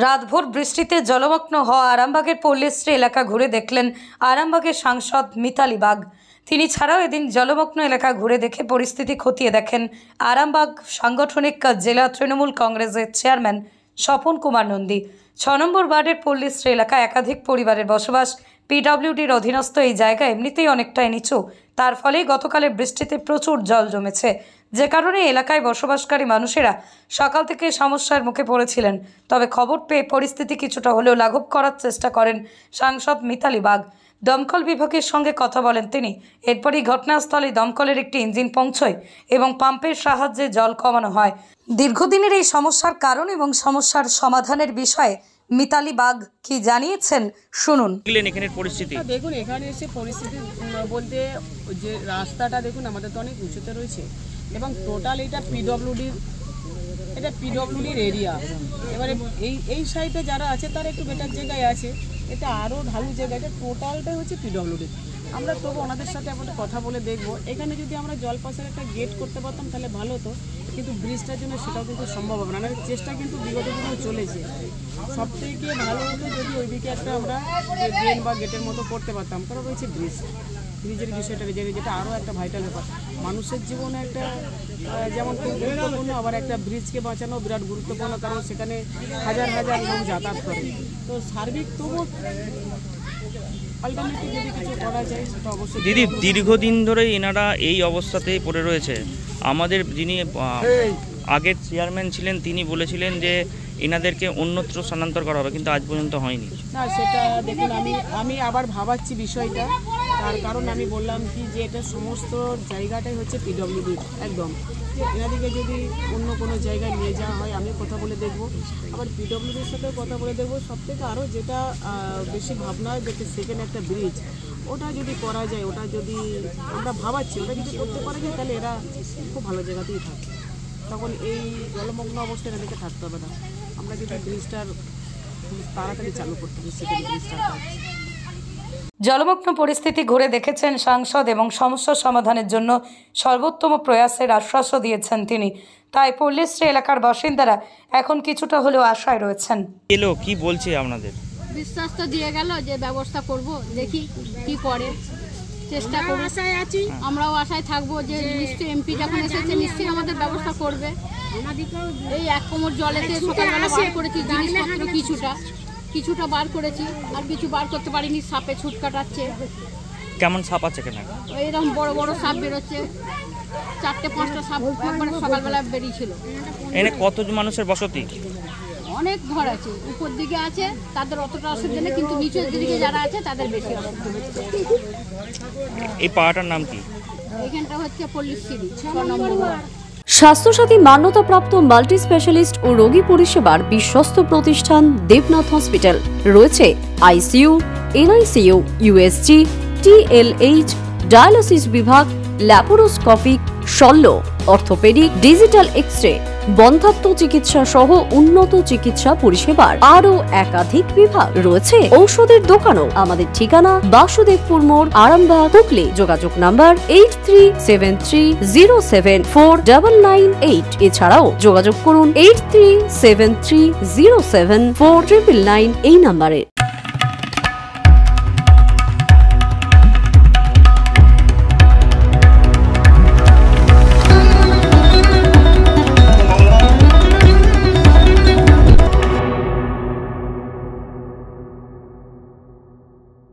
রাতভর বৃষ্টিতে জলমগ্ন হওয়া আরামবাগের পল্লীশ্রী এলাকা ঘুরে দেখলেন আরামবাগের সাংসদ মিতালি বাগ। তিনি ছাড়াও এদিন জলমগ্ন এলাকা ঘুরে দেখে পরিস্থিতি খতিয়ে দেখেন আরামবাগ সাংগঠনিক জেলা তৃণমূল কংগ্রেসের চেয়ারম্যান স্বপন কুমার নন্দী। 6 নম্বর ওয়ার্ডের পল্লীশ্রী এলাকায় একাধিক পরিবারের বসবাস। পিডব্লিউডির অধীনস্থ এই জায়গা এমনিতেই অনেকটাই নিচু, তার ফলেই গতকালের বৃষ্টিতে প্রচুর জল জমেছে, যে কারণে এলাকায় বসবাসকারী মানুষেরা সকাল থেকে সমস্যার মুখে পড়েছিলেন। তবে খবর পেয়ে পরিস্থিতি কিছুটা হলেও লাঘব করার চেষ্টা করেন সাংসদ মিতালি বাগ। দমকল বিভাগের সঙ্গে কথা বলেন তিনি। এরপরই ঘটনাস্থলে দমকলের একটি ইঞ্জিন পৌঁছয় এবং পাম্পের সাহায্যে জল কমানো হয়। দীর্ঘদিনের এই সমস্যার কারণ এবং সমস্যার সমাধানের বিষয়ে মিতালি বাগ কি জানিয়েছেন শুনুন। এখানের পরিস্থিতি দেখুন, এখানে এসে পরিস্থিতি বলতে যে রাস্তাটা দেখুন আমাদের তো অনেক উঁচুতে রয়েছে এবং টোটাল এটা পিডব্লিউডির এরিয়া। এবারে এই সাইডে যারা আছে তারা একটু বেটার জায়গায় আছে, এটা আরও ঢালু জায়গা, এটা টোটালটাই হচ্ছে পিডব্লিউডি। আমরা তবু ওনাদের সাথে একটা কথা বলে দেখবো, এখানে যদি আমরা জল পাসের একটা গেট করতে পারতাম তাহলে ভালো হতো, কিন্তু ব্রিজটার জন্য সেটাও কিন্তু সম্ভব হবে না। আমাদের চেষ্টা কিন্তু বিগত দিনেও চলেছে। সবথেকে ভালো হতো যদি ওইদিকে একটা আমরা ড্রেন বা গেটের মতো করতে পারতাম, কারণ রয়েছে ব্রিজের বিষয়টা যেটা আরও একটা ভাইটাল ব্যাপার মানুষের জীবনে একটা যেমন খুব গুরুত্বপূর্ণ, আবার একটা ব্রিজকে বাঁচানো বিরাট গুরুত্বপূর্ণ, কারণ সেখানে হাজার হাজার লোক যাতায়াত করে। তো সার্বিক তবু অল্টারনেটিভ যদি কিছু করা যায় সেটা অবশ্যই। দিদি, দীর্ঘদিন ধরেই এনারা এই অবস্থাতেই পড়ে রয়েছে। আমাদের যিনি আগের চেয়ারম্যান ছিলেন তিনি বলেছিলেন যে এনাদেরকে অন্যত্র স্থানান্তর করা হবে, কিন্তু আজ পর্যন্ত হয়নি। না, সেটা দেখুন আমি আবার ভাবাচ্ছি বিষয়টা, তার কারণ আমি বললাম কি যে এটা সমস্ত জায়গাটাই হচ্ছে পিডব্লিউডি একদম। এনাদিকে যদি অন্য কোনো জায়গায় নিয়ে যাওয়া হয় আমি কথা বলে দেখব, আবার পিডব্লিউডির সাথেও কথা বলে দেখব। সবথেকে আরও যেটা বেশি ভাবনা হয় যে সেকেন্ড একটা ব্রিজ, ওটা যদি করা যায়, ওটা যদি আমরা ভাবাচ্ছি ওটা যদি করতে পারা যায় তাহলে এরা খুব ভালো জায়গাতেই থাকে, তখন এই জলমগ্ন অবস্থায় এদেরকে থাকতে হবে না। আমরা যদি ব্রিজটার তাড়াতাড়ি চালু করতে হবে সেকেন্ড ব্রিজটার কাজ। জলমগ্ন পরিস্থিতি ঘুরে দেখেছেন সাংসদ এবং সমস্যা সমাধানের জন্য সর্বোত্তম প্রয়াসের আশ্বাসও দিয়েছেন তিনি। তাই পল্লীশ্রী এলাকার বাসিন্দারা এখন কিছুটা হলেও আশায় রয়েছেন। এলো কি বলছে আপনাদের? বিশ্বাস তো দিয়ে গেল যে ব্যবস্থা করব, দেখি কি করে, চেষ্টা করব, আশায় আছি। আমরাও আশায় থাকবো যে নিশ্চয়ই এমপি যখন এসেছে নিশ্চয়ই আমাদের ব্যবস্থা করবে। এই এক কোমর জলেতে সকালবেলা বার করেছি জিনিসপত্র, কিছুটা বার করেছি, আর কিছু বার করতে পারিনি, সাপে ছুট কাটাচ্ছে। কেমন সাপ আছে কেন? এইরকম বড় বড় সাপ বেরোচ্ছে, 4-5টা সাপ একবারে সকালবেলা বেরিয়েছিল। এখানে কত মানুষের বসতি? অনেক ঘর আছে, উপর দিকে আছে তাদের অতটা অসুবিধা নেই, কিন্তু নিচের দিকে যারা আছে তাদের বেশি অসুবিধা হচ্ছে। এই পাড়াটার নাম কি? এখানটা হচ্ছে পল্লীশ্রী 6 নম্বর ওয়ার্ড। স্বাস্থ্যসাথী মান্যতাপ্রাপ্ত মাল্টি স্পেশালিস্ট ও রোগী পরিষেবার বিশ্বস্ত প্রতিষ্ঠান দেবনাথ হসপিটাল। রয়েছে ICU, NICU, USG, TLH, dialysis বিভাগ, ল্যাপারোস্কোপিক, শল্য, অর্থোপেডিক, ডিজিটাল এক্স-রে, বন্ধ্যাত্ব চিকিৎসা সহ উন্নত চিকিৎসা পরিষেবার আরও একাধিক বিভাগ রয়েছে। ঔষধের দোকানও। আমাদের ঠিকানা বাসুদেবপুর মোড়, আরামবাগ, হুগলি। যোগাযোগ নাম্বার 8373074998। এছাড়াও যোগাযোগ করুন 8373074999 এই নাম্বারে।